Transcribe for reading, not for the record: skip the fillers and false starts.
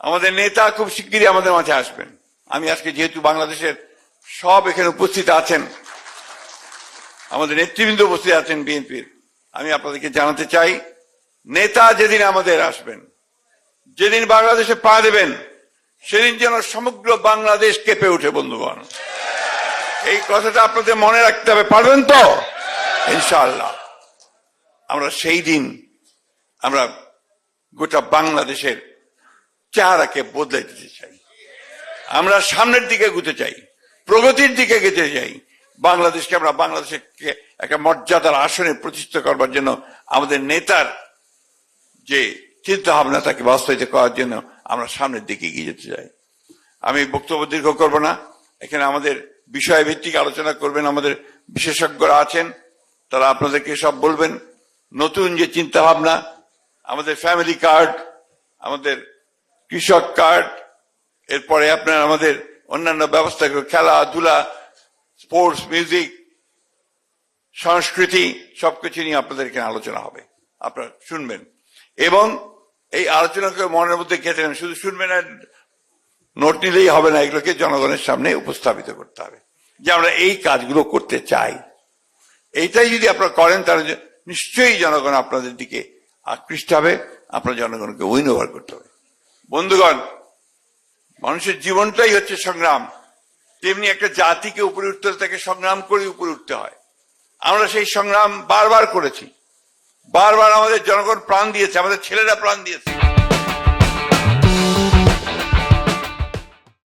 আমাদের নেতা খুব শিগগিরই আমাদের মাঝে আসবেন। আমি আজকে যেহেতু বাংলাদেশের সব এখানে উপস্থিত আছেন, আমাদের নেতৃবৃন্দ উপস্থিত আছেন বিএনপির, আমি আপনাদেরকে জানাতে চাই, নেতা যেদিন আমাদের আসবেন, যেদিন বাংলাদেশে পা দেবেন, সেদিন যেন সমগ্র বাংলাদেশ কেঁপে ওঠে। বন্ধুগণ, এই কথাটা আপনাদের মনে রাখতে হবে। পারবেন তো? ইনশাআল্লাহ আমরা সেই দিন আমরা গোটা বাংলাদেশের চেহারাকে বদলে দিতে চাই। আমরা সামনের দিকে এগোতে চাই, প্রগতির দিকে এগোতে চাই। বাংলাদেশকে আমরা বাংলাদেশকে একটা মর্যাদার আসনে প্রতিষ্ঠা করবার জন্য আমাদের নেতার যে চিন্তা ভাবনা তাকে বাস্তবায়িত করার জন্য আমরা সামনের দিকে এগিয়ে যেতে চাই। আমি বক্তব্য দীর্ঘ করব না। এখানে আমাদের বিষয় ভিত্তিক আলোচনা করবেন আমাদের বিশেষজ্ঞরা আছেন, তারা আপনাদেরকে সব বলবেন। নতুন যে চিন্তা ভাবনা, আমাদের ফ্যামিলি কার্ড, আমাদের কৃষক কার্ড, এরপরে আপনার আমাদের অন্যান্য ব্যবস্থা, খেলাধুলা, স্পোর্টস, মিউজিক, সংস্কৃতি, সবকিছু নিয়ে আপনাদের এখানে আলোচনা হবে। আপনারা শুনবেন এবং এই আলোচনাকে মনের মধ্যে গেঁথে নেবেন। শুধু শুনবেন আর নোট নিলেই হবে না, এগুলোকে জনগণের সামনে উপস্থাপিত করতে হবে যে আমরা এই কাজগুলো করতে চাই। এইটাই যদি আপনারা করেন, তাহলে নিশ্চয়ই জনগণ আপনাদের দিকে আকৃষ্ট হবে। আপনার জনগণকে উইন ওভার করতে হবে। বন্ধুগণ, মানুষের জীবনটাই হচ্ছে সংগ্রাম। তেমনি একটা জাতিকে উপরে উঠতে হলে তাকে সংগ্রাম করে উপরে উঠতে হয়। আমরা সেই সংগ্রাম বারবার করেছি, বারবার আমাদের জনগণ প্রাণ দিয়েছে, আমাদের ছেলেরা প্রাণ দিয়েছে।